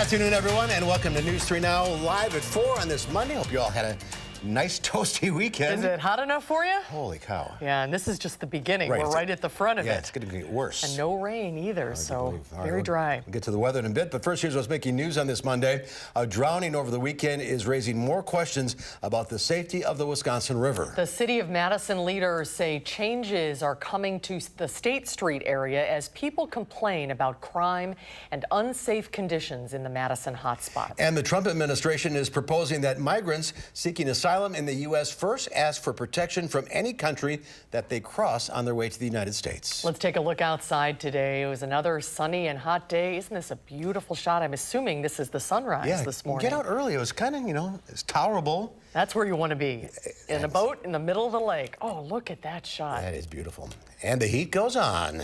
afternoon, everyone, and welcome to News 3 Now, live at 4 on this Monday. Hope you all had a nice, toasty weekend. Is it hot enough for you? Holy cow. Yeah, and this is just the beginning. We're right at the front of it. Yeah, it's going to get worse. And no rain either, so very dry. We'll get to the weather in a bit, but first, here's what's making news on this Monday. A drowning over the weekend is raising more questions about the safety of the Wisconsin River. The city of Madison leaders say changes are coming to the State Street area as people complain about crime and unsafe conditions in the Madison hotspot. And the Trump administration is proposing that migrants seeking asylum in the U.S. first ask for protection from any country that they cross on their way to the United States. Let's take a look outside today. It was another sunny and hot day. Isn't this a beautiful shot? I'm assuming this is the sunrise this morning. Get out early. It was kind of, it's tolerable. That's where you want to be, in a boat in the middle of the lake. Oh, look at that shot. That is beautiful. And the heat goes on.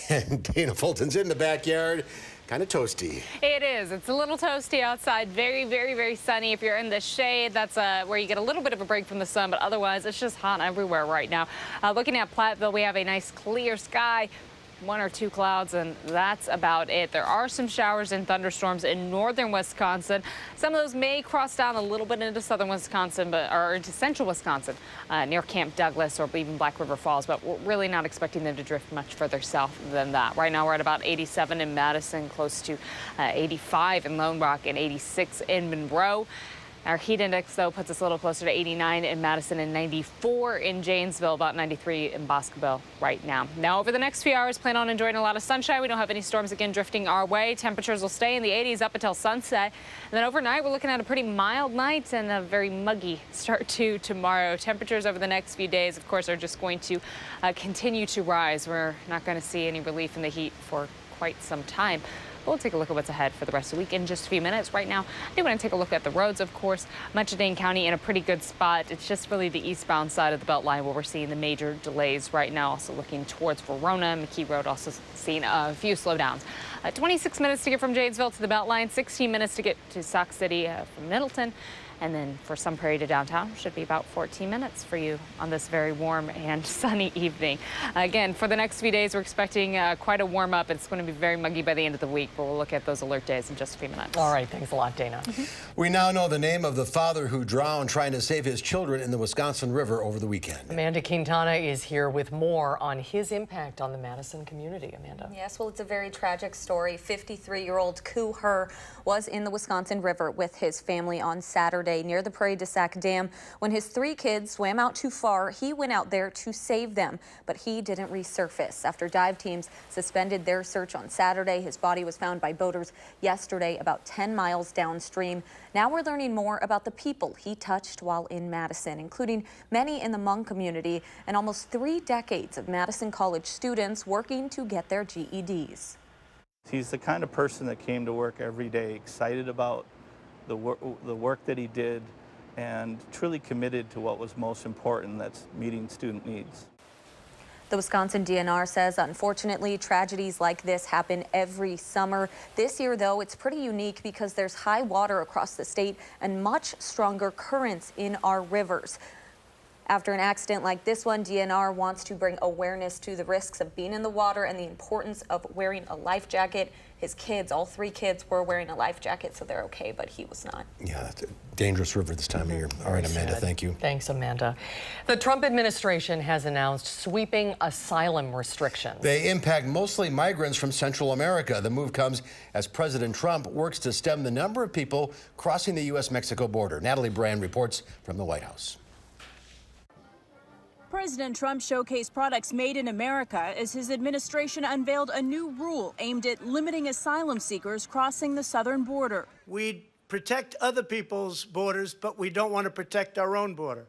And Dana Fulton's in the backyard. Kind of toasty. It is. It's a little toasty outside. Very, very, very sunny. If you're in the shade, that's where you get a little bit of a break from the sun, but otherwise it's just hot everywhere right now. Looking at Platteville, we have a nice clear sky. 1 or 2 clouds, and that's about it. There are some showers and thunderstorms in northern Wisconsin. Some of those may cross down a little bit into southern Wisconsin, or into central Wisconsin, near Camp Douglas or even Black River Falls, but we're really not expecting them to drift much further south than that. Right now we're at about 87 in Madison, close to 85 in Lone Rock, and 86 in Monroe. Our heat index, though, puts us a little closer to 89 in Madison and 94 in Janesville, about 93 in Boscoville right now. Now, over the next few hours, plan on enjoying a lot of sunshine. We don't have any storms again drifting our way. Temperatures will stay in the 80s up until sunset. And then overnight, we're looking at a pretty mild night and a very muggy start to tomorrow. Temperatures over the next few days, of course, are just going to continue to rise. We're not going to see any relief in the heat for quite some time. We'll take a look at what's ahead for the rest of the week in just a few minutes. Right now, I do want to take a look at the roads, of course. Much of Dane County in a pretty good spot. It's just really the eastbound side of the Beltline where we're seeing the major delays right now. Also looking towards Verona. McKee Road also seeing a few slowdowns. 26 minutes to get from Janesville to the Beltline, 16 minutes to get to Sauk City from Middleton. And then for Sun Prairie to downtown, should be about 14 minutes for you on this very warm and sunny evening. Again, for the next few days, we're expecting quite a warm up. It's going to be very muggy by the end of the week, but we'll look at those alert days in just a few minutes. All right. Thanks a lot, Dana. We now know the name of the father who drowned trying to save his children in the Wisconsin River over the weekend. Amanda Quintana is here with more on his impact on the Madison community. Amanda. Yes, well, it's a very tragic story. 53-year-old Koo Her was in the Wisconsin River with his family on Saturday near the Prairie du Sac Dam. When his 3 kids swam out too far, he went out there to save them, but he didn't resurface. After dive teams suspended their search on Saturday, his body was found by boaters yesterday about 10 miles downstream. Now we're learning more about the people he touched while in Madison, including many in the Hmong community and almost 3 decades of Madison College students working to get their GEDs. He's the kind of person that came to work every day excited about the work that he did and truly committed to what was most important, that's meeting student needs. The Wisconsin DNR says, unfortunately, tragedies like this happen every summer. This year, though, it's pretty unique because there's high water across the state and much stronger currents in our rivers. After an accident like this one, DNR wants to bring awareness to the risks of being in the water and the importance of wearing a life jacket. His kids, all 3 kids, were wearing a life jacket, so they're okay, but he was not. Yeah, that's a dangerous river this time of year. All right, Amanda, thank you. Thanks, Amanda. The Trump administration has announced sweeping asylum restrictions. They impact mostly migrants from Central America. The move comes as President Trump works to stem the number of people crossing the U.S.-Mexico border. Natalie Brand reports from the White House. President Trump showcased products made in America as his administration unveiled a new rule aimed at limiting asylum seekers crossing the southern border. We protect other people's borders, but we don't want to protect our own border.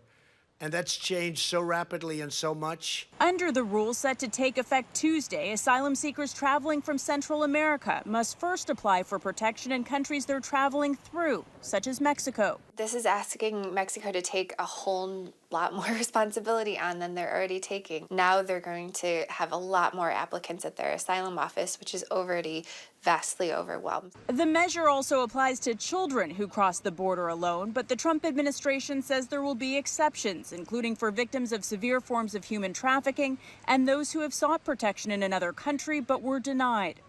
And that's changed so rapidly and so much. Under the rule set to take effect Tuesday, asylum seekers traveling from Central America must first apply for protection in countries they're traveling through, such as Mexico. This is asking Mexico to take a whole lot more responsibility on than they're already taking. Now they're going to have a lot more applicants at their asylum office, which is already vastly overwhelmed. The measure also applies to children who cross the border alone, but the Trump administration says there will be exceptions, including for victims of severe forms of human trafficking and those who have sought protection in another country but were denied.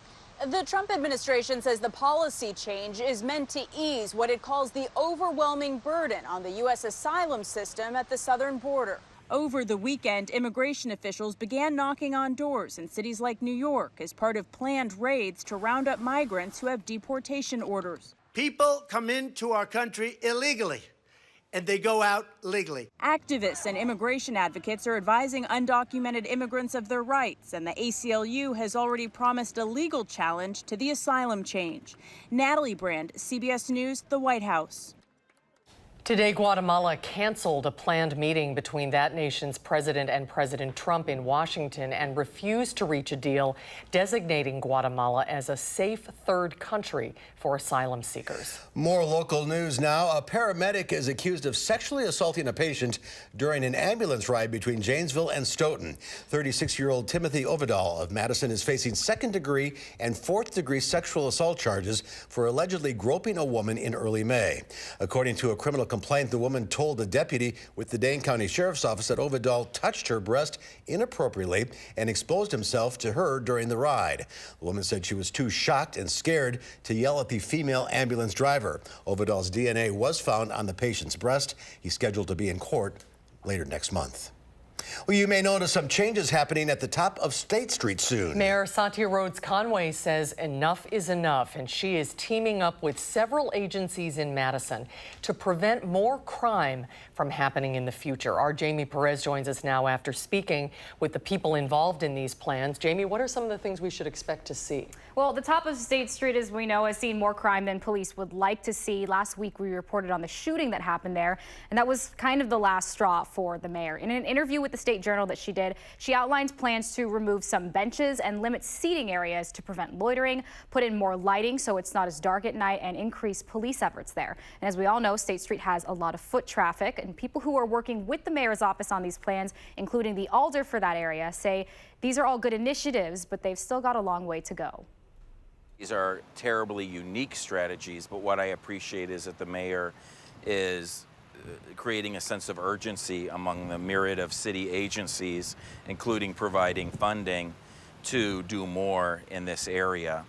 The Trump administration says the policy change is meant to ease what it calls the overwhelming burden on the U.S. asylum system at the southern border. Over the weekend, immigration officials began knocking on doors in cities like New York as part of planned raids to round up migrants who have deportation orders. People come into our country illegally, and they go out legally. Activists and immigration advocates are advising undocumented immigrants of their rights, and the ACLU has already promised a legal challenge to the asylum change. Natalie Brand, CBS News, the White House. Today, Guatemala canceled a planned meeting between that nation's president and President Trump in Washington and refused to reach a deal designating Guatemala as a safe third country for asylum seekers. More local news now. A paramedic is accused of sexually assaulting a patient during an ambulance ride between Janesville and Stoughton. 36-year-old Timothy Ovidal of Madison is facing second-degree and fourth-degree sexual assault charges for allegedly groping a woman in early May. According to a criminal complaint, the woman told a deputy with the Dane County Sheriff's Office that Ovidal touched her breast inappropriately and exposed himself to her during the ride. The woman said she was too shocked and scared to yell at the female ambulance driver. Ovidal's DNA was found on the patient's breast. He's scheduled to be in court later next month. Well, you may notice some changes happening at the top of State Street soon. Mayor Satya Rhodes Conway says enough is enough, and she is teaming up with several agencies in Madison to prevent more crime from happening in the future. Our Jamie Perez joins us now after speaking with the people involved in these plans. Jamie, what are some of the things we should expect to see? Well, the top of State Street, as we know, has seen more crime than police would like to see. Last week, we reported on the shooting that happened there, and that was kind of the last straw for the mayor. In an interview with the State Journal that she did, she outlined plans to remove some benches and limit seating areas to prevent loitering, put in more lighting so it's not as dark at night, and increase police efforts there. And as we all know, State Street has a lot of foot traffic, and people who are working with the mayor's office on these plans, including the alder for that area, say these are all good initiatives, but they've still got a long way to go. These are terribly unique strategies, but what I appreciate is that the mayor is creating a sense of urgency among the myriad of city agencies, including providing funding to do more in this area.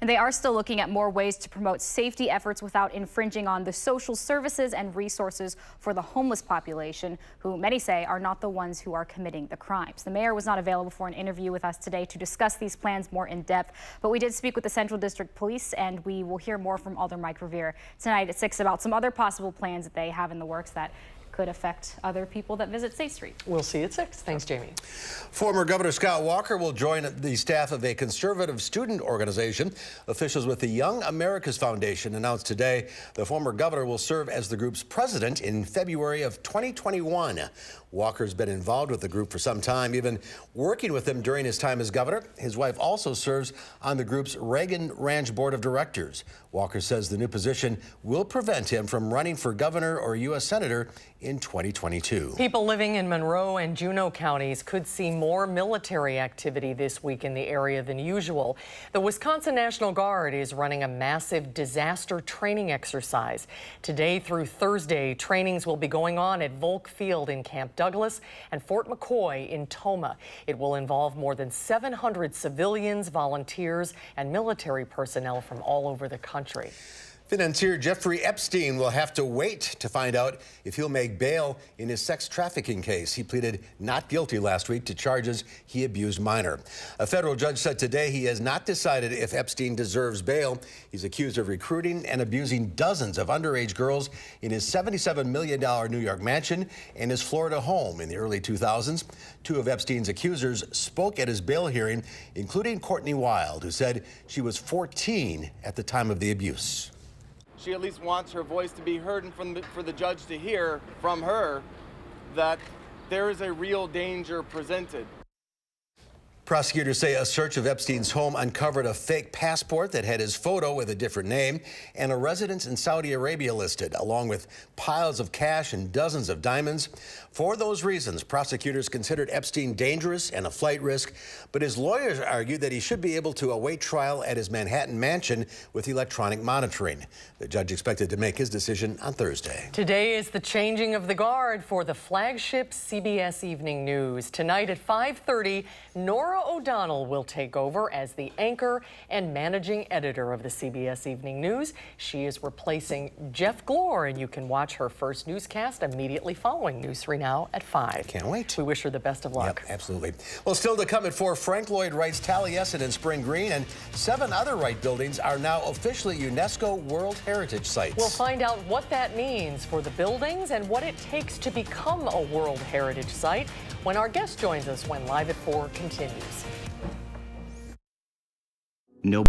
And they are still looking at more ways to promote safety efforts without infringing on the social services and resources for the homeless population, who many say are not the ones who are committing the crimes. The mayor was not available for an interview with us today to discuss these plans more in depth, but we did speak with the Central District Police, and we will hear more from Alder Mike Revere tonight at 6 about some other possible plans that they have in the works that could affect other people that visit State Street. We'll see you at 6. Thanks, Jamie. Former Governor Scott Walker will join the staff of a conservative student organization. Officials with the Young America's Foundation announced today the former governor will serve as the group's president in February of 2021. Walker's been involved with the group for some time, even working with them during his time as governor. His wife also serves on the group's Reagan Ranch Board of Directors. Walker says the new position will prevent him from running for governor or U.S. senator in 2022. People living in Monroe and Juneau counties could see more military activity this week in the area than usual. The Wisconsin National Guard is running a massive disaster training exercise. Today through Thursday, trainings will be going on at Volk Field in Camp Douglas and Fort McCoy in Toma. It will involve more than 700 civilians, volunteers, and military personnel from all over the country. Financier Jeffrey Epstein will have to wait to find out if he'll make bail in his sex trafficking case. He pleaded not guilty last week to charges he abused minor. A federal judge said today he has not decided if Epstein deserves bail. He's accused of recruiting and abusing dozens of underage girls in his $77 million New York mansion and his Florida home in the early 2000s. Two of Epstein's accusers spoke at his bail hearing, including Courtney Wild, who said she was 14 at the time of the abuse. She at least wants her voice to be heard and for the judge to hear from her that there is a real danger presented. Prosecutors say a search of Epstein's home uncovered a fake passport that had his photo with a different name and a residence in Saudi Arabia listed, along with piles of cash and dozens of diamonds. For those reasons, prosecutors considered Epstein dangerous and a flight risk, but his lawyers argued that he should be able to await trial at his Manhattan mansion with electronic monitoring. The judge expected to make his decision on Thursday. Today is the changing of the guard for the flagship CBS Evening News. Tonight at 5:30, Nora Norah O'Donnell will take over as the anchor and managing editor of the CBS Evening News. She is replacing Jeff Glor, and you can watch her first newscast immediately following News 3 Now at 5. Can't wait. We wish her the best of luck. Yep, absolutely. Well, still to come at 4, Frank Lloyd Wright's Taliesin in Spring Green and 7 other Wright buildings are now officially UNESCO World Heritage Sites. We'll find out what that means for the buildings and what it takes to become a World Heritage Site when our guest joins us when Live at 4 continues. No.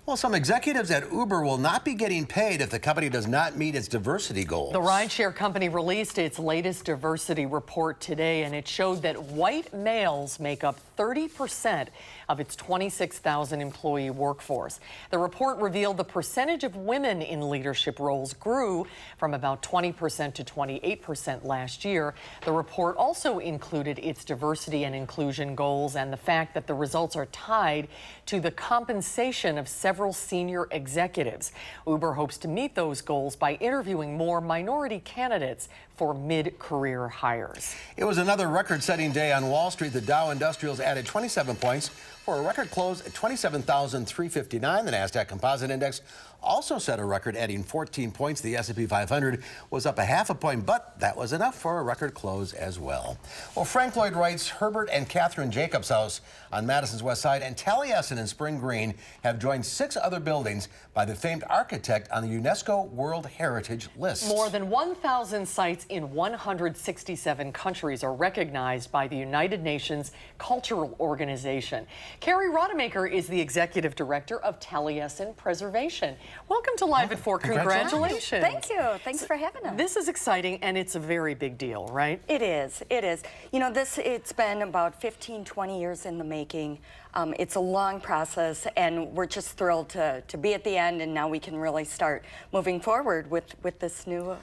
Well, some executives at Uber will not be getting paid if the company does not meet its diversity goals. The rideshare company released its latest diversity report today, and it showed that white males make up 30% of its 26,000 employee workforce. The report revealed the percentage of women in leadership roles grew from about 20% to 28% last year. The report also included its diversity and inclusion goals and the fact that the results are tied to the compensation of several senior executives. Uber hopes to meet those goals by interviewing more minority candidates for mid-career hires. It was another record-setting day on Wall Street. The Dow Industrials added 27 points for a record close at 27,359. The NASDAQ Composite Index also set a record, adding 14 points. The S&P 500 was up a half a point, but that was enough for a record close as well. Well, Frank Lloyd Wright's Herbert and Catherine Jacobs House on Madison's west side and Taliesin in Spring Green have joined 6 other buildings by the famed architect on the UNESCO World Heritage List. More than 1,000 sites in 167 countries are recognized by the United Nations Cultural Organization. Carrie Rodemaker is the executive director of Taliesin Preservation. Welcome to Live at 4. Congratulations. Thank you. Thanks for having us. This is exciting, and it's a very big deal, right? It is. It is. You know, it's been about 15, 20 years in the making. It's a long process, and we're just thrilled to be at the end, and now we can really start moving forward with this new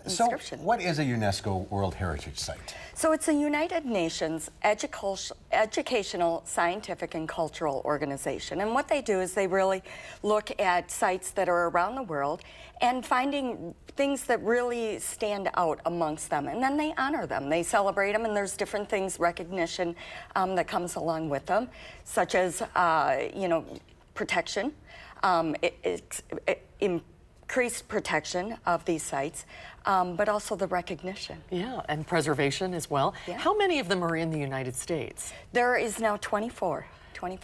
inscription. So, what is a UNESCO World Heritage Site? So it's a United Nations educational, scientific, and cultural organization. And what they do is they really look at sites that are around the world and finding things that really stand out amongst them. And then they honor them. They celebrate them, and there's different things, recognition that comes along with them, such as, you know, protection, increased protection of these sites, but also the recognition. Yeah, and preservation as well. Yeah. How many of them are in the United States? There is now 24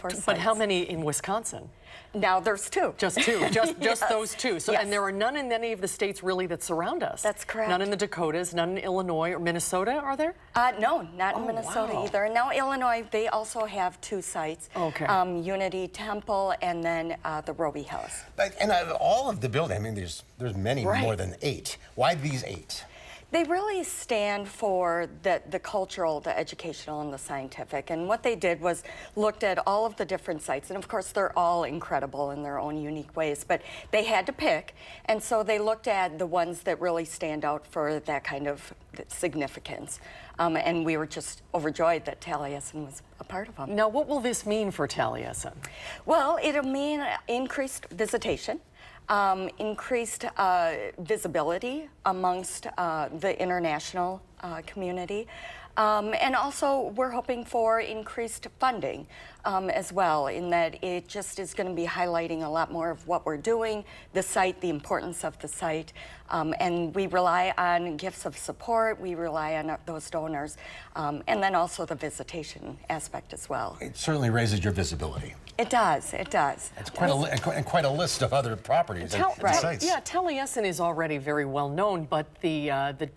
sites. But how many in Wisconsin? Now there's 2. Just 2, just Yes. those 2. So, Yes. And there are none in any of the states really that surround us. That's correct. None in the Dakotas, none in Illinois or Minnesota, are there? No, not in Minnesota wow. either. Now Illinois, they also have 2 sites. Okay. Unity Temple and then the Roby House. And all of the buildings, I mean, there's many Right. more than 8. Why these 8? They really stand for the cultural, the educational, and the scientific. And what they did was looked at all of the different sites. And of course, they're all incredible in their own unique ways. But they had to pick. And so they looked at the ones that really stand out for that kind of significance. And we were just overjoyed that Taliesin was a part of them. Now, what will this mean for Taliesin? Well, it'll mean increased visitation. Increased visibility amongst the international community. And also, we're hoping for increased funding as well, in that it just is going to be highlighting a lot more of what we're doing, the site, the importance of the site. And we rely on gifts of support, we rely on those donors, and then also the visitation aspect as well. It certainly raises your visibility. It does, it does. It's quite a list of other properties and sites. Yeah, Taliesin is already very well known, but the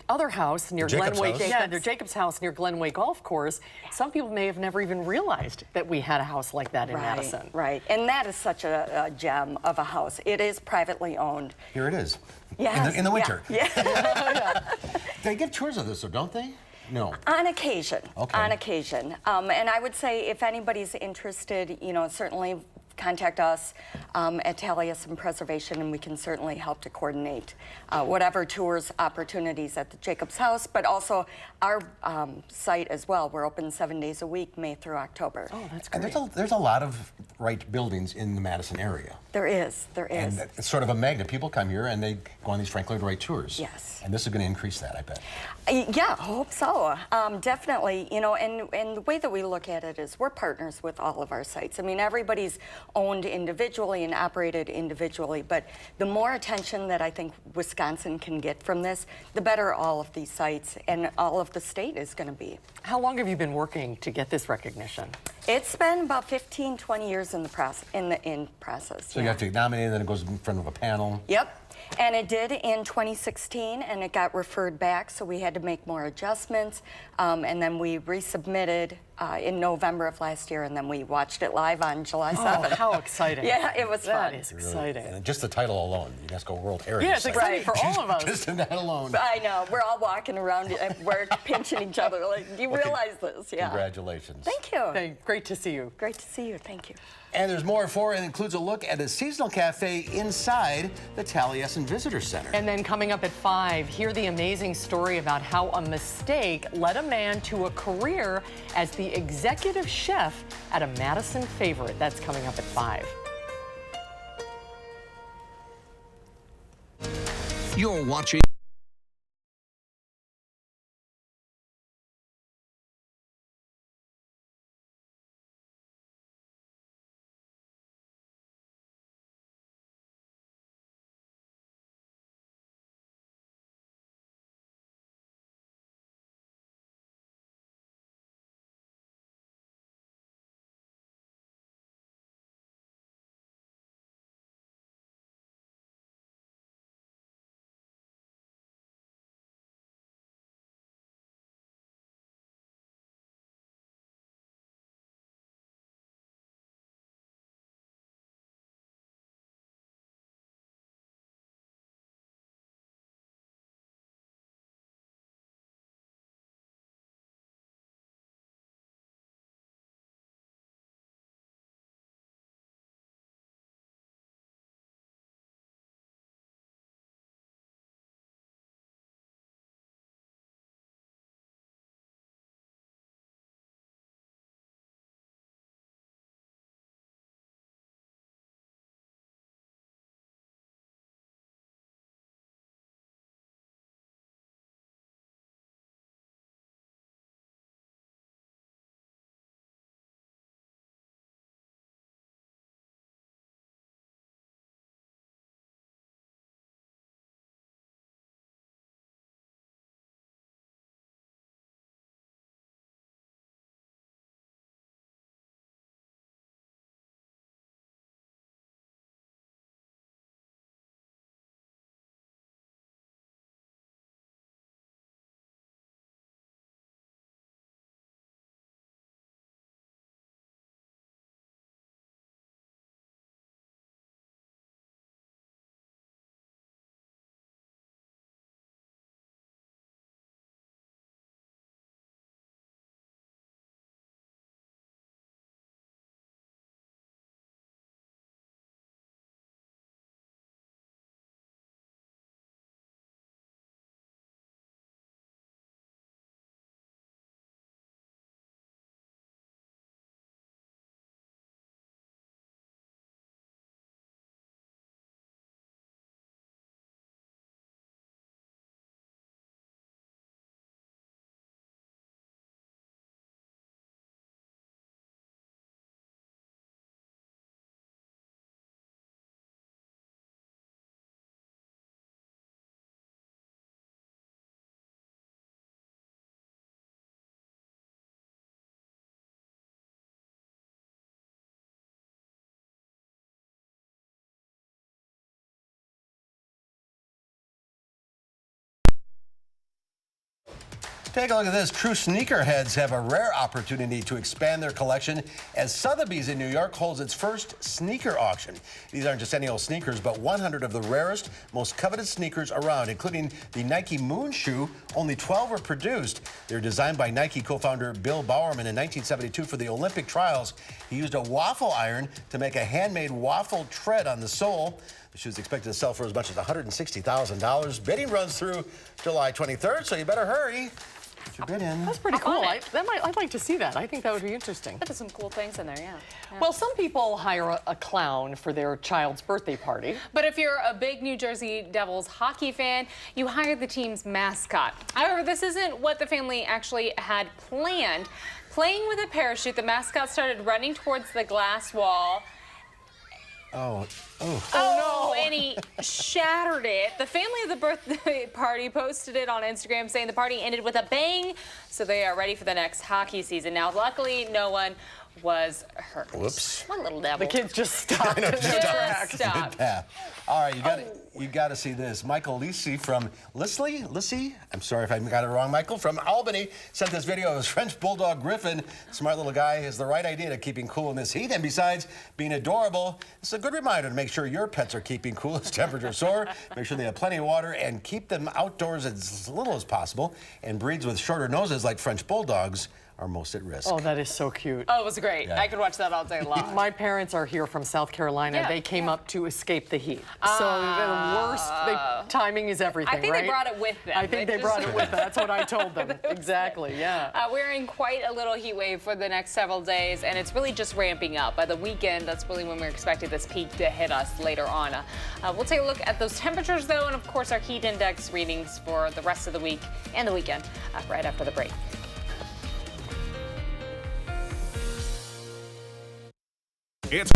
other house near Jacob's Glenway, house. yeah, the Jacob's house near Glenway Golf Course, some people may have never even realized that we had a house like that in Madison. Right, and that is such a gem of a house. It is privately owned. Here it is. Yes, In the winter. Yeah. They give tours of this, though, don't they? No. On occasion. Okay. On occasion. And I would say if anybody's interested, you know, certainly contact us at Taliesin Preservation, and we can certainly help to coordinate whatever tours, opportunities at the Jacob's House, but also our site as well. We're open 7 days a week, May through October. Oh, that's great. And there's a lot of buildings in the Madison area. There is. And it's sort of a magnet. People come here and they go on these Franklin Lloyd Wright tours. Yes. And this is going to increase that, I bet. Yeah, I hope so. Definitely, you know, and the way that we look at it is we're partners with all of our sites. I mean, everybody's owned individually and operated individually, but the more attention that I think Wisconsin can get from this, the better all of these sites and all of the state is going to be. How long have you been working to get this recognition? It's been about 15, 20 years in the process. So you have to nominate, and then it goes in front of a panel. Yep. And it did in 2016, and it got referred back, so we had to make more adjustments. And then we resubmitted in November of last year, and then we watched it live on July 7th. Oh, how exciting. Yeah, it was fun. That is exciting. And just the title alone, UNESCO World Heritage Yeah, it's Site. exciting for all of us. Just in that alone. I know. We're all walking around, we're pinching each other. Like, you realize this, yeah. Congratulations. Thank you. Hey, great to see you. Great to see you. Thank you. And there's more for it. It includes a look at a seasonal cafe inside the Taliesin Visitor Center. And then coming up at 5, hear the amazing story about how a mistake led a man to a career as the executive chef at a Madison favorite. That's coming up at 5. You're watching Take a look at this. True sneakerheads have a rare opportunity to expand their collection as Sotheby's in New York holds its first sneaker auction. These aren't just any old sneakers, but 100 of the rarest, most coveted sneakers around, including the Nike Moon shoe. Only 12 were produced. They're designed by Nike co-founder Bill Bowerman in 1972 for the Olympic trials. He used a waffle iron to make a handmade waffle tread on the sole. The shoe is expected to sell for as much as $160,000. Bidding runs through July 23rd, so you better hurry. Get your bid in. That's pretty cool. I'd like to see that. I think that would be interesting. There's some cool things in there, yeah. Well, some people hire a clown for their child's birthday party. But if you're a big New Jersey Devils hockey fan, you hire the team's mascot. However, this isn't what the family actually had planned. Playing with a parachute, the mascot started running towards the glass wall. Oh no, and he shattered it. The family of the birthday party posted it on Instagram saying the party ended with a bang, so they are ready for the next hockey season. Now, luckily, no one was hurt. Whoops. One little devil. The kids just stopped. Just stopped. Yeah. All right, you got to see this. Michael Lisi from Lissy. I'm sorry if I got it wrong. Michael from Albany sent this video of his French bulldog Griffin. Smart little guy has the right idea to keeping cool in this heat, and besides being adorable, it's a good reminder to make sure your pets are keeping cool as temperatures soar. Make sure they have plenty of water and keep them outdoors as little as possible. And breeds with shorter noses like French bulldogs are most at risk. Oh, that is so cute. Oh, it was great. Yeah. I could watch that all day long. My parents are here from South Carolina. Yeah. They came up to escape the heat. So the worst, timing is everything, I think right? they brought it with them. I think they brought it with them. That's what I told them. Exactly, yeah. We're in quite a little heat wave for the next several days, and it's really just ramping up. By the weekend, that's really when we're expecting this peak to hit us later on. We'll take a look at those temperatures, though, and of course our heat index readings for the rest of the week and the weekend right after the break. It's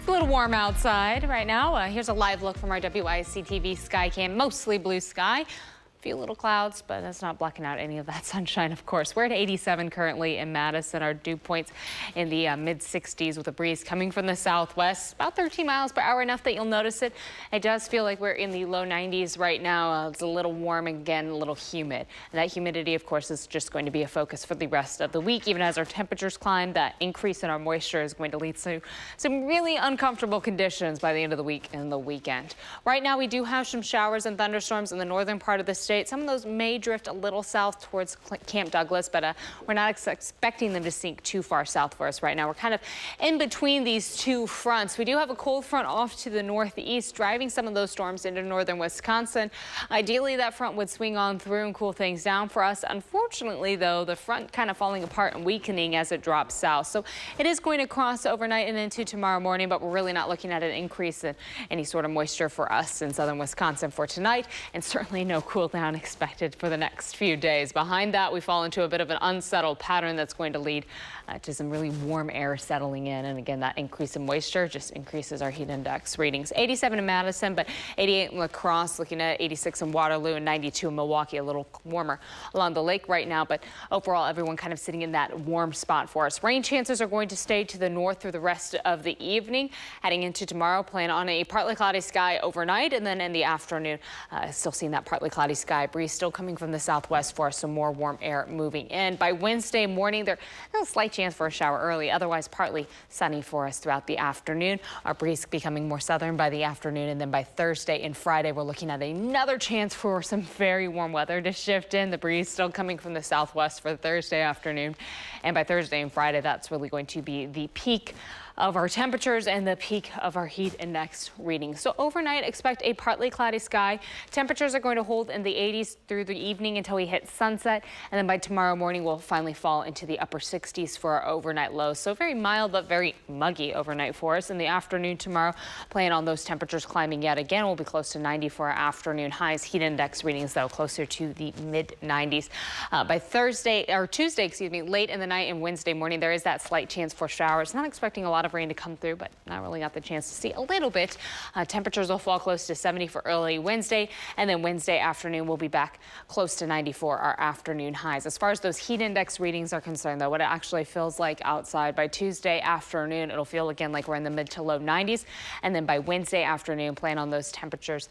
It's a little warm outside right now. Here's a live look from our WISC-TV Skycam. Mostly blue sky. few little clouds, but that's not blocking out any of that sunshine, of course. We're at 87 currently in Madison. Our dew points in the mid-60s with a breeze coming from the southwest, about 13 miles per hour, enough that you'll notice it. It does feel like we're in the low 90s right now. It's a little warm, again, a little humid. And that humidity, of course, is just going to be a focus for the rest of the week. Even as our temperatures climb, that increase in our moisture is going to lead to some really uncomfortable conditions by the end of the week and the weekend. Right now, we do have some showers and thunderstorms in the northern part of the state. Some of those may drift a little south towards Camp Douglas, but we're not expecting them to sink too far south for us right now. We're kind of in between these two fronts. We do have a cold front off to the northeast, driving some of those storms into northern Wisconsin. Ideally, that front would swing on through and cool things down for us. Unfortunately, though, the front kind of falling apart and weakening as it drops south. So it is going to cross overnight and into tomorrow morning, but we're really not looking at an increase in any sort of moisture for us in southern Wisconsin for tonight, and certainly no cool down expected for the next few days. Behind that, we fall into a bit of an unsettled pattern that's going to lead to some really warm air settling in. And again, that increase in moisture just increases our heat index readings. 87 in Madison, but 88 in La Crosse, looking at 86 in Waterloo and 92 in Milwaukee, a little warmer along the lake right now. But overall, everyone kind of sitting in that warm spot for us. Rain chances are going to stay to the north through the rest of the evening. Heading into tomorrow, plan on a partly cloudy sky overnight, and then in the afternoon, still seeing that partly cloudy sky. Breeze still coming from the southwest for us, some more warm air moving in. By Wednesday morning, there's a slight chance for a shower early, otherwise partly sunny for us throughout the afternoon. Our breeze becoming more southern by the afternoon, and then by Thursday and Friday, we're looking at another chance for some very warm weather to shift in. The breeze still coming from the southwest for Thursday afternoon, and by Thursday and Friday, that's really going to be the peak of our temperatures and the peak of our heat index readings. So overnight, expect a partly cloudy sky. Temperatures are going to hold in the 80s through the evening until we hit sunset. And then by tomorrow morning, we'll finally fall into the upper 60s for our overnight lows. So very mild, but very muggy overnight for us. In the afternoon tomorrow, plan on those temperatures climbing yet again. We'll be close to 90 for our afternoon highs. Heat index readings, though, closer to the mid 90s. By Tuesday, late in the night and Wednesday morning, there is that slight chance for showers. Not expecting a lot of rain to come through, but not really got the chance to see a little bit. Temperatures will fall close to 70 for early Wednesday, and then Wednesday afternoon we'll be back close to 90 for our afternoon highs. As far as those heat index readings are concerned, though, what it actually feels like outside by Tuesday afternoon, it'll feel again like we're in the mid to low 90s, and then by Wednesday afternoon, plan on those temperatures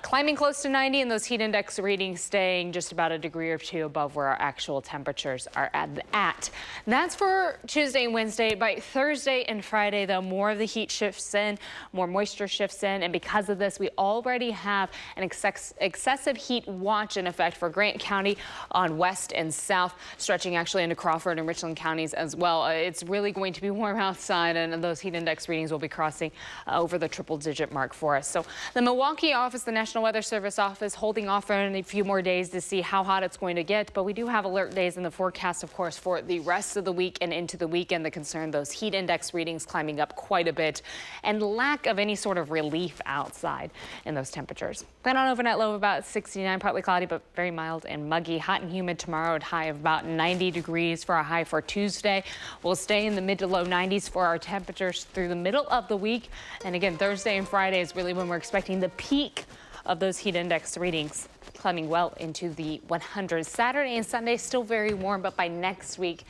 climbing close to 90 and those heat index readings staying just about a degree or two above where our actual temperatures are at. That's for Tuesday and Wednesday. By Thursday and Friday, though, more of the heat shifts in, more moisture shifts in, and because of this, we already have an excessive heat watch in effect for Grant County on west and south, stretching actually into Crawford and Richland counties as well. It's really going to be warm outside, and those heat index readings will be crossing over the triple-digit mark for us. So the Milwaukee office, the National Weather Service office, holding off for a few more days to see how hot it's going to get, but we do have alert days in the forecast, of course, for the rest of the week and into the weekend. The concern, those heat index readings climbing up quite a bit, and lack of any sort of relief outside in those temperatures. Plan on overnight low of about 69, partly cloudy, but very mild and muggy. Hot and humid tomorrow at high of about 90 degrees for a high for Tuesday. We'll stay in the mid to low 90s for our temperatures through the middle of the week. And again, Thursday and Friday is really when we're expecting the peak of those heat index readings, climbing well into the 100s. Saturday and Sunday still very warm, but by next week,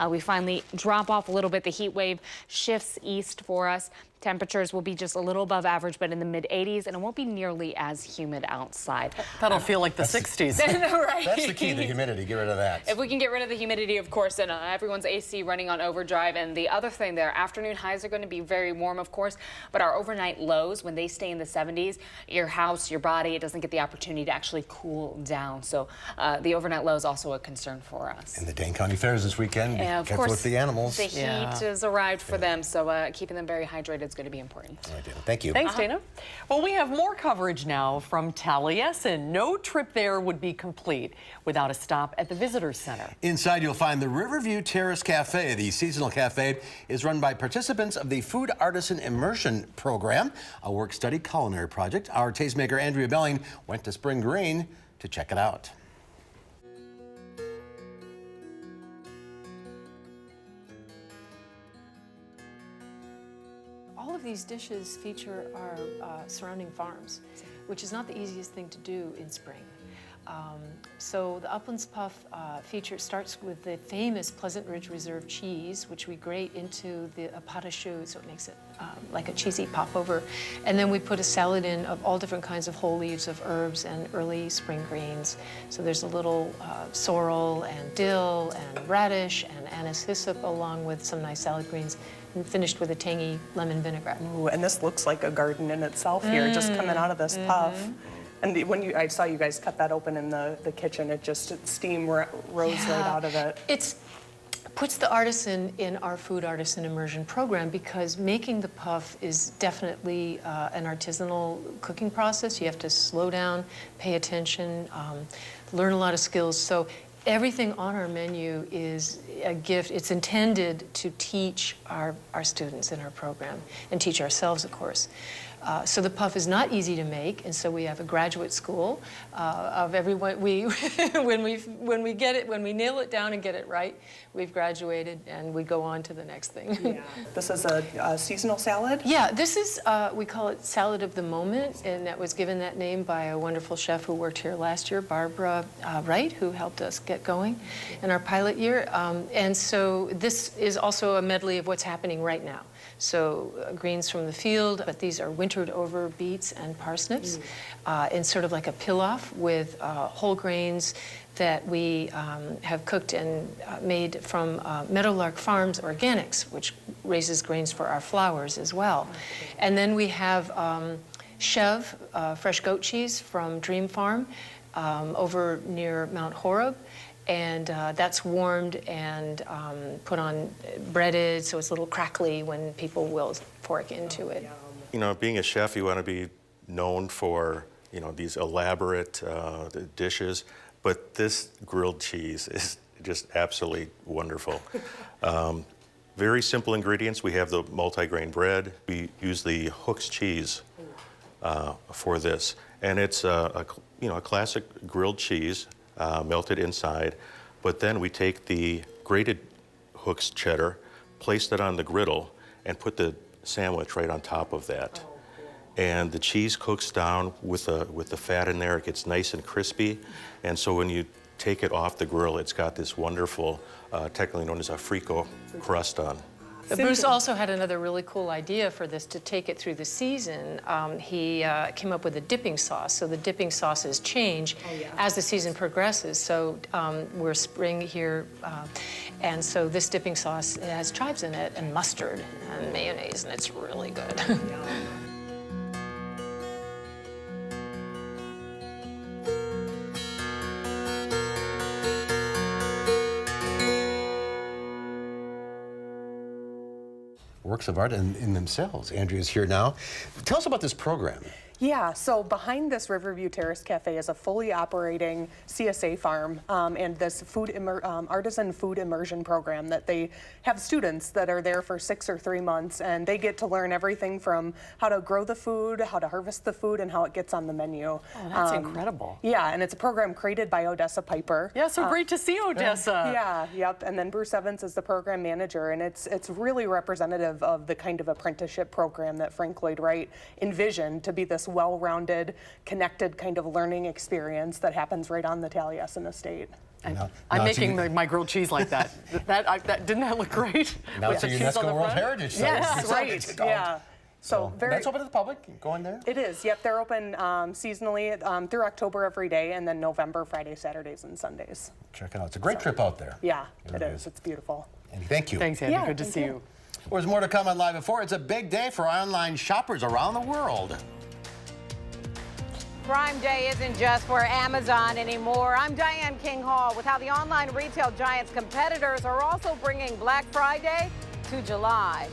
we finally drop off a little bit. The heat wave shifts east for us. Temperatures will be just a little above average, but in the mid 80s, and it won't be nearly as humid outside. That'll feel like the 60s. Right. That's the key, the humidity. Get rid of that. If we can get rid of the humidity, of course, and everyone's AC running on overdrive. And the other thing there, afternoon highs are going to be very warm, of course, but our overnight lows, when they stay in the 70s, your house, your body, it doesn't get the opportunity to actually cool down. So the overnight low is also a concern for us. And the Dane County Fairs this weekend. Be careful with the animals. The heat has arrived for them, so keeping them very hydrated is going to be important. All right, Dana. Thank you. Thanks, Dana. Well, we have more coverage now from Taliesin. No trip there would be complete without a stop at the Visitor Center. Inside, you'll find the Riverview Terrace Cafe. The seasonal cafe is run by participants of the Food Artisan Immersion Program, a work-study culinary project. Our tastemaker, Andrea Belling, went to Spring Green to check it out. All of these dishes feature our surrounding farms, which is not the easiest thing to do in spring. So the Uplands Puff feature starts with the famous Pleasant Ridge Reserve cheese, which we grate into the pâte à choux, so it makes it like a cheesy popover. And then we put a salad in of all different kinds of whole leaves of herbs and early spring greens. So there's a little sorrel and dill and radish and anise hyssop, along with some nice salad greens, and finished with a tangy lemon vinaigrette. Ooh, and this looks like a garden in itself here, just coming out of this puff. And when I saw you guys cut that open in the kitchen, steam rose right out of it. It puts the artisan in our food artisan immersion program, because making the puff is definitely an artisanal cooking process. You have to slow down, pay attention, learn a lot of skills. So everything on our menu is a gift. It's intended to teach our students in our program, and teach ourselves, of course. So the puff is not easy to make, and so we have a graduate school of everyone. When we get it, when we nail it down and get it right, we've graduated, and we go on to the next thing. Yeah. This is a seasonal salad? Yeah, this is, we call it Salad of the Moment, and that was given that name by a wonderful chef who worked here last year, Barbara Wright, who helped us get going in our pilot year. And so this is also a medley of what's happening right now. So greens from the field, but these are wintered over beets and parsnips, in sort of like a pilaf with whole grains that we have cooked and made from Meadowlark Farms Organics, which raises grains for our flours as well. And then we have Chev, fresh goat cheese from Dream Farm over near Mount Horeb. And that's warmed and put on, breaded, so it's a little crackly when people will fork into it. You know, being a chef, you want to be known for, you know, these elaborate dishes, but this grilled cheese is just absolutely wonderful. Very simple ingredients. We have the multi-grain bread. We use the Hooks cheese for this, and it's a classic grilled cheese. Melted inside, but then we take the grated Hooks cheddar, place it on the griddle, and put the sandwich right on top of that. And the cheese cooks down with the fat in there. It gets nice and crispy, and so when you take it off the grill, it's got this wonderful, technically known as a frico crust on. But Bruce also had another really cool idea for this to take it through the season. He came up with a dipping sauce. So the dipping sauces change as the season progresses. So we're spring here, and so this dipping sauce has chives in it and mustard and mayonnaise, and it's really good. Works of art in themselves. Andrea's here now. Tell us about this program. Yeah, so behind this Riverview Terrace Cafe is a fully operating CSA farm and this artisan food immersion program that they have students that are there for 6 or 3 months, and they get to learn everything from how to grow the food, how to harvest the food, and how it gets on the menu. Oh, that's incredible. Yeah, and it's a program created by Odessa Piper. Yeah, so great to see Odessa. Yeah, yep, and then Bruce Evans is the program manager, and it's really representative of the kind of apprenticeship program that Frank Lloyd Wright envisioned to be this well-rounded, connected kind of learning experience that happens right on the Taliesin estate. I'm making my grilled cheese like that. Didn't that look great? Now it's a UNESCO World Heritage Site. Yes, right. Yeah. So that's open to the public. Go in there. It is. Yep, they're open seasonally through October every day, and then November, Friday, Saturdays, and Sundays. Check it out. It's a great trip out there. Yeah, it is. It's beautiful. And thank you. Thanks, Andy. Good to see you. Well, there's more to come on Live at 4. It's a big day for online shoppers around the world. Prime Day isn't just for Amazon anymore. I'm Diane King Hall with how the online retail giant's competitors are also bringing Black Friday to July.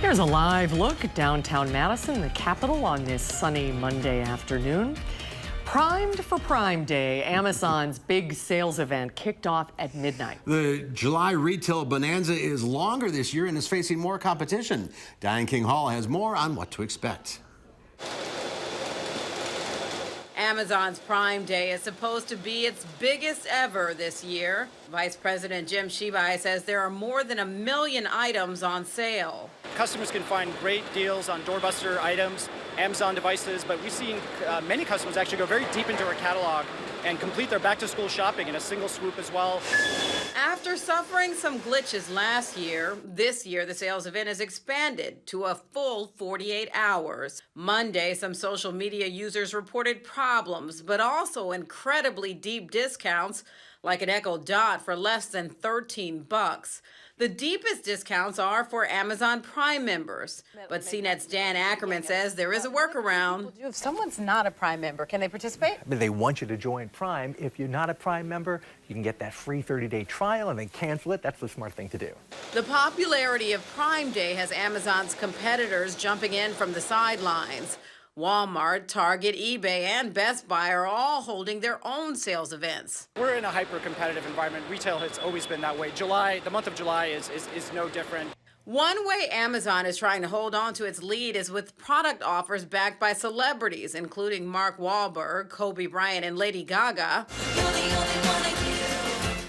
Here's a live look at downtown Madison, the capital, on this sunny Monday afternoon. Primed for Prime Day, Amazon's big sales event kicked off at midnight. The July retail bonanza is longer this year and is facing more competition. Diane King Hall has more on what to expect. Amazon's Prime Day is supposed to be its biggest ever this year. Vice President Jim Shibai says there are more than 1 million items on sale. Customers can find great deals on doorbuster items, Amazon devices, but we've seen many customers actually go very deep into our catalog and complete their back-to-school shopping in a single swoop as well. After suffering some glitches last year, this year the sales event has expanded to a full 48 hours. Monday, some social media users reported problems, but also incredibly deep discounts, like an Echo Dot for less than $13. The deepest discounts are for Amazon Prime members, but CNET's Dan Ackerman says there is a workaround. If someone's not a Prime member, can they participate? I mean, they want you to join Prime. If you're not a Prime member, you can get that free 30-day trial and then cancel it. That's the smart thing to do. The popularity of Prime Day has Amazon's competitors jumping in from the sidelines. Walmart, Target, eBay, and Best Buy are all holding their own sales events. We're in a hyper-competitive environment. Retail has always been that way. The month of July is no different. One way Amazon is trying to hold on to its lead is with product offers backed by celebrities, including Mark Wahlberg, Kobe Bryant, and Lady Gaga.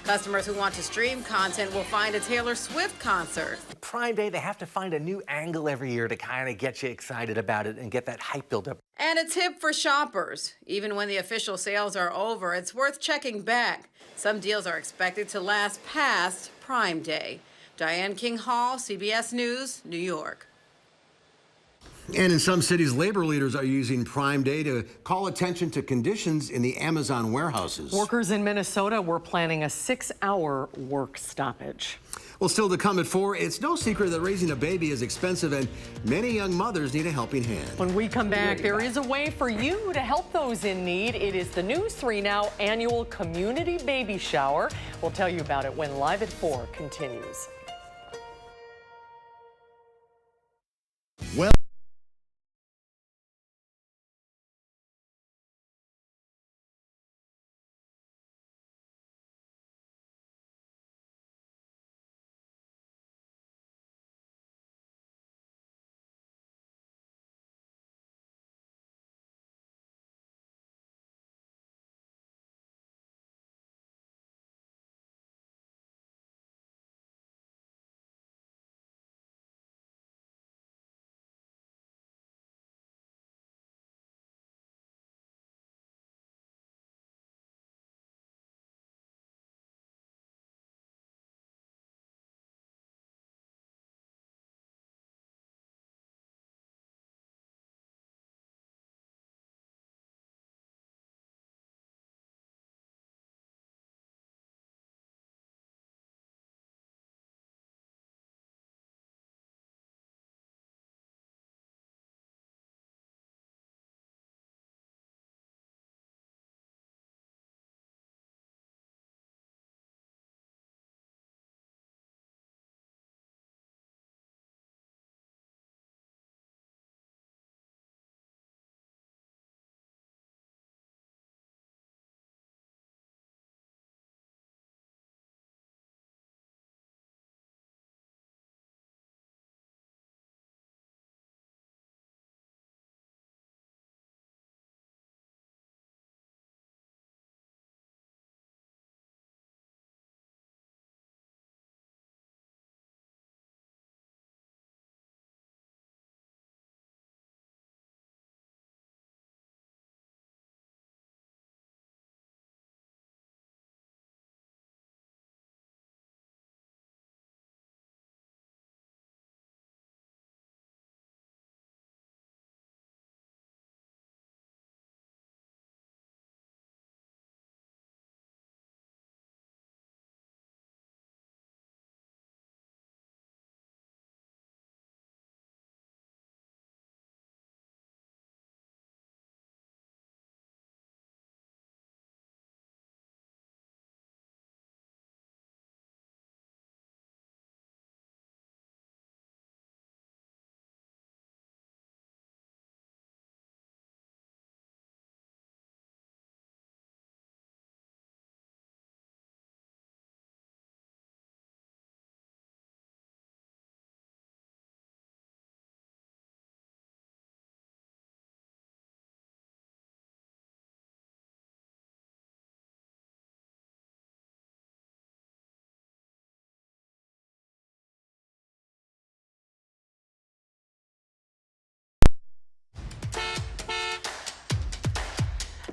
Customers who want to stream content will find a Taylor Swift concert. Prime Day, they have to find a new angle every year to kind of get you excited about it and get that hype build up. And a tip for shoppers. Even when the official sales are over, it's worth checking back. Some deals are expected to last past Prime Day. Diane King Hall, CBS News, New York. And in some cities, labor leaders are using Prime Day to call attention to conditions in the Amazon warehouses. Workers in Minnesota were planning a 6-hour work stoppage. Well, still to come at 4, it's no secret that raising a baby is expensive and many young mothers need a helping hand. When we come back, there is a way for you to help those in need. It is the News 3 Now annual community baby shower. We'll tell you about it when Live at 4 continues. Well.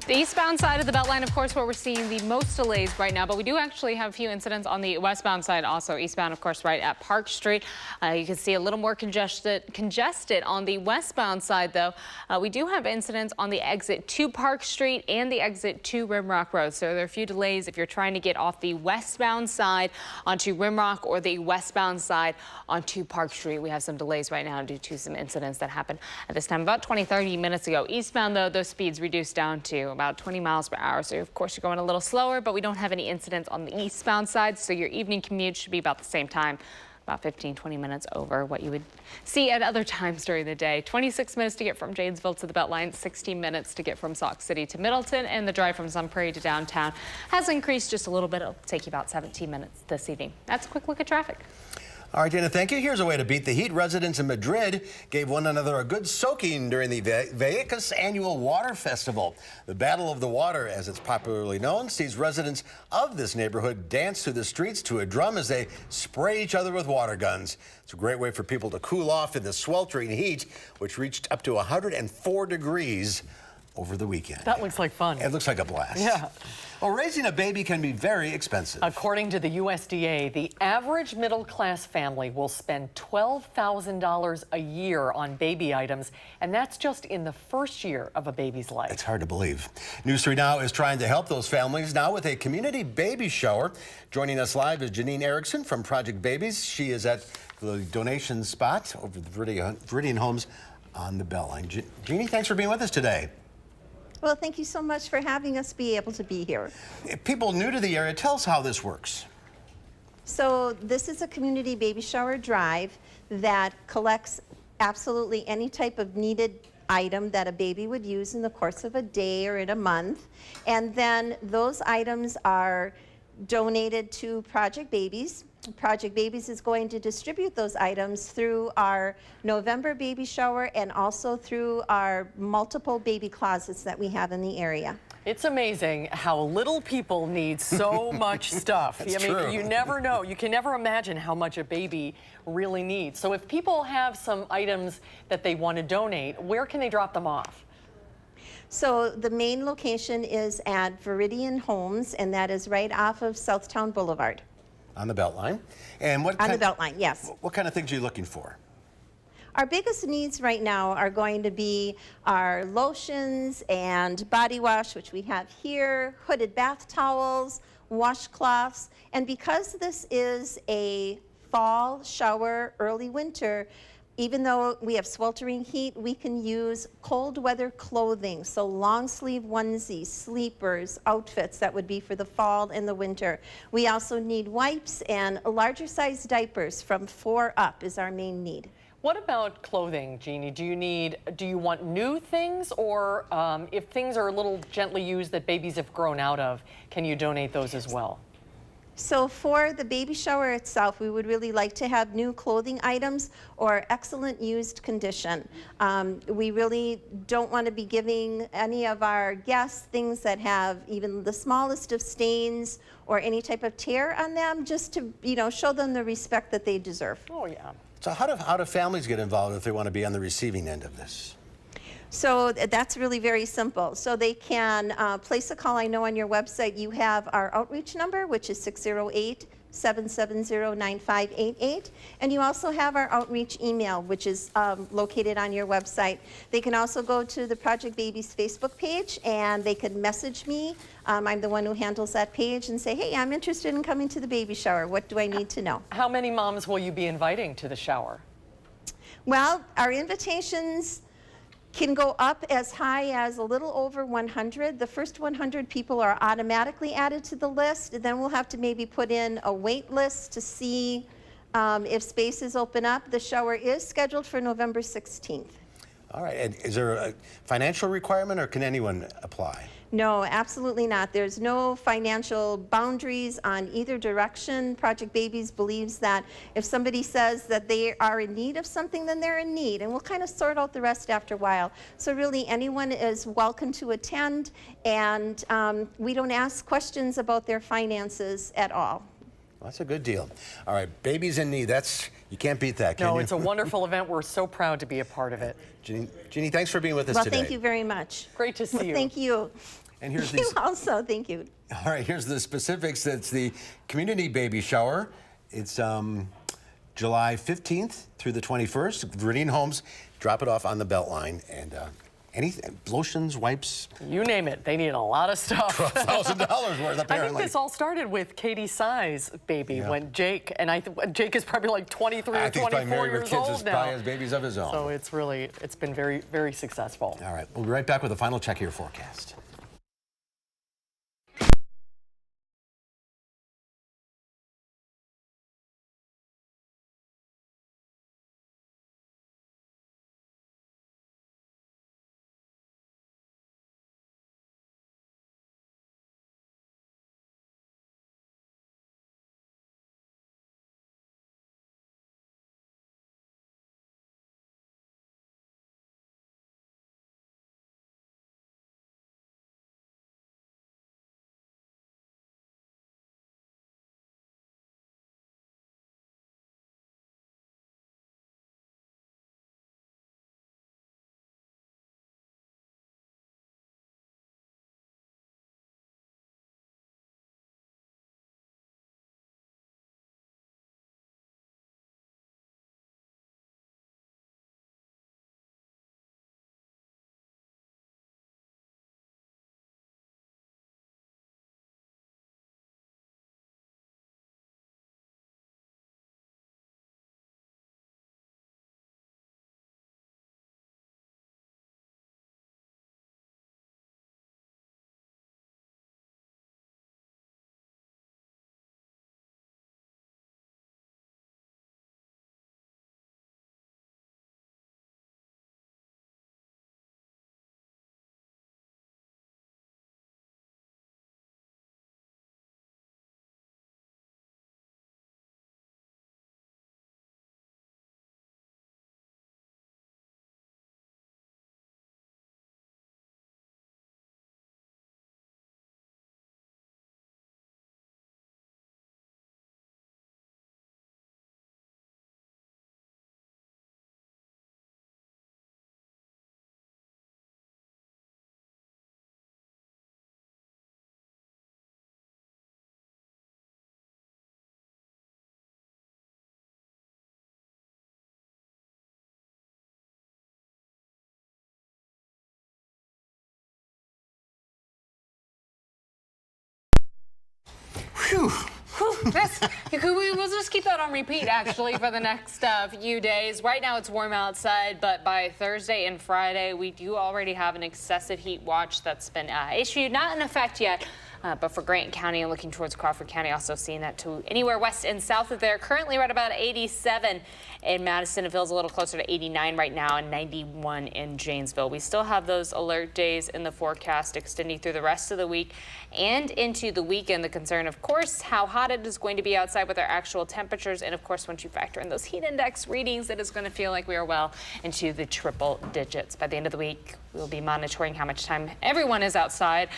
The eastbound side of the Beltline, of course, where we're seeing the most delays right now, but we do actually have a few incidents on the westbound side also. Eastbound, of course, right at Park Street. You can see a little more congested on the westbound side, though. We do have incidents on the exit to Park Street and the exit to Rimrock Road. So there are a few delays if you're trying to get off the westbound side onto Rimrock or the westbound side onto Park Street. We have some delays right now due to some incidents that happened at this time about 20-30 minutes ago. Eastbound, though, those speeds reduced down to about 20 miles per hour. So, of course, you're going a little slower, but we don't have any incidents on the eastbound side. So your evening commute should be about the same time, about 15-20 minutes over what you would see at other times during the day. 26 minutes to get from Janesville to the Beltline, 16 minutes to get from Sauk City to Middleton, and the drive from Sun Prairie to downtown has increased just a little bit. It'll take you about 17 minutes this evening. That's a quick look at traffic. All right, Dana, thank you. Here's a way to beat the heat. Residents in Madrid gave one another a good soaking during the Vallecas annual water festival. The Battle of the Water, as it's popularly known, sees residents of this neighborhood dance through the streets to a drum as they spray each other with water guns. It's a great way for people to cool off in the sweltering heat, which reached up to 104 degrees over the weekend. That looks like fun. It looks like a blast. Yeah. Well, raising a baby can be very expensive. According to the USDA, the average middle-class family will spend $12,000 a year on baby items, and that's just in the first year of a baby's life. It's hard to believe. News 3 Now is trying to help those families now with a community baby shower. Joining us live is Janine Erickson from Project Babies. She is at the donation spot over the Viridian Homes on the Beltline. Jeannie, thanks for being with us today. Well, thank you so much for having us be able to be here. If people new to the area, tell us how this works. So this is a community baby shower drive that collects absolutely any type of needed item that a baby would use in the course of a day or in a month. And then those items are donated to Project Babies. Project Babies is going to distribute those items through our November baby shower and also through our multiple baby closets that we have in the area. It's amazing how little people need so much stuff. That's I mean, true. you never know. You can never imagine how much a baby really needs. So if people have some items that they want to donate, where can they drop them off? So the main location is at Viridian Homes, and that is right off of Southtown Boulevard. On the Beltline. And what On the Beltline, yes. What kind of things are you looking for? Our biggest needs right now are going to be our lotions and body wash, which we have here, hooded bath towels, washcloths, and because this is a fall shower, early winter, even though we have sweltering heat, we can use cold weather clothing, so long sleeve onesies, sleepers, outfits that would be for the fall and the winter. We also need wipes and larger size diapers from 4 up is our main need. What about clothing, Jeannie? Do you want new things, or if things are a little gently used that babies have grown out of, can you donate those as well? So for the baby shower itself, we would really like to have new clothing items or excellent used condition. We really don't want to be giving any of our guests things that have even the smallest of stains or any type of tear on them, just to, you know, show them the respect that they deserve. Oh, yeah. So how do families get involved if they want to be on the receiving end of this? So that's really very simple. So they can place a call. I know on your website you have our outreach number, which is 608-770-9588. And you also have our outreach email, which is located on your website. They can also go to the Project Babies Facebook page and they can message me. I'm the one who handles that page, and say, hey, I'm interested in coming to the baby shower. What do I need to know? How many moms will you be inviting to the shower? Well, our invitations can go up as high as a little over 100. The first 100 people are automatically added to the list. Then we'll have to maybe put in a wait list to see if spaces open up. The shower is scheduled for November 16th. All right. And is there a financial requirement, or can anyone apply? No, absolutely not. There's no financial boundaries on either direction. Project Babies believes that if somebody says that they are in need of something, then they're in need, and we'll kind of sort out the rest after a while. So really, anyone is welcome to attend, and we don't ask questions about their finances at all. Well, that's a good deal. All right, babies in need. You can't beat that, can you? No, it's a wonderful event. We're so proud to be a part of it. Jeannie, thanks for being with us Well, today. thank you very much. Great to see you. Thank you. And here's You also, thank you. All right, here's the specifics. It's the community baby shower. It's July 15th through the 21st. Viridian Homes, drop it off on the Beltline. And anything, lotions, wipes. You name it. They need a lot of stuff. $12,000 worth, apparently. I think this all started with Katie Sai's baby when Jake, and Jake is probably like 23 or 24 years old now. Probably has babies of his own. So it's been very, very successful. All right, we'll be right back with a final check of your forecast. Whew. We'll just keep that on repeat, actually, for the next few days. Right now, it's warm outside, but by Thursday and Friday, we do already have an excessive heat watch that's been issued. Not in effect yet, but for Grant County and looking towards Crawford County, also seeing that to anywhere west and south of there. Currently, we're at about 87 in Madison. It feels a little closer to 89 right now, and 91 in Janesville. We still have those alert days in the forecast extending through the rest of the week and into the weekend. The concern, of course, how hot it is going to be outside with our actual temperatures. And of course, once you factor in those heat index readings, it is going to feel like we are well into the triple digits. By the end of the week, we'll be monitoring how much time everyone is outside,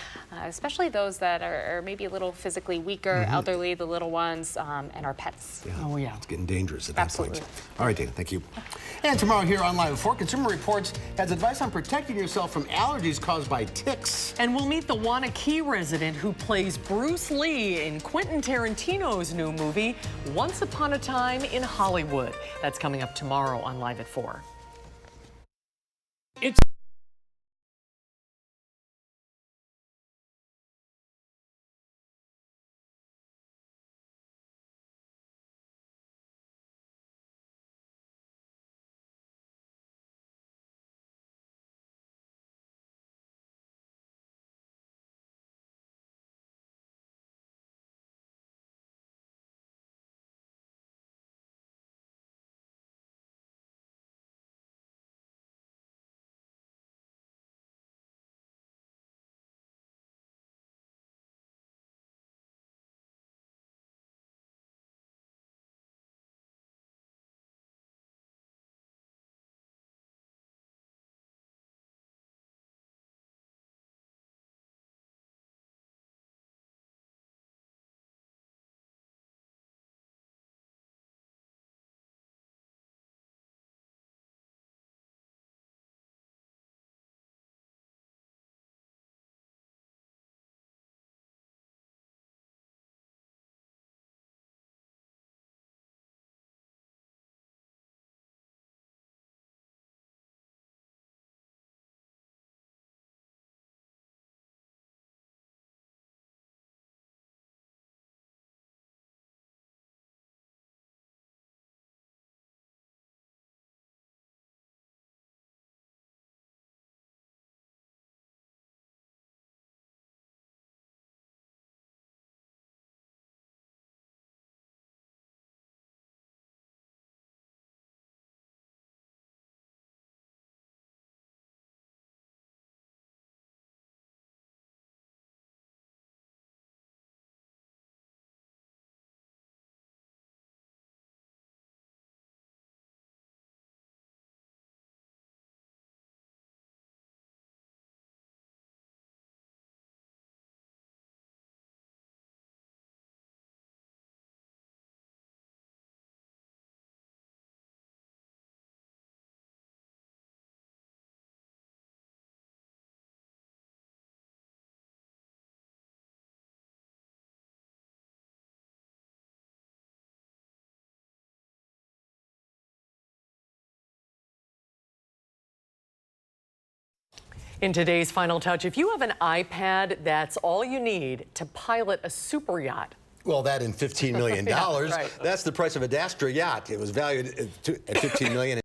especially those that are maybe a little physically weaker, elderly, the little ones, and our pets. Yeah. Oh, yeah. It's getting dangerous at that Absolutely. point. All right, Dana, thank you. And tomorrow here on Live at 4, Consumer Reports has advice on protecting yourself from allergies caused by ticks. And we'll meet the Wanakee resident who plays Bruce Lee in Quentin Tarantino's new movie, Once Upon a Time in Hollywood. That's coming up tomorrow on Live at 4. In today's Final Touch, if you have an iPad, that's all you need to pilot a super yacht. Well, that in $15 million. Yeah, right. That's the price of a Dastra yacht. It was valued at $15 million.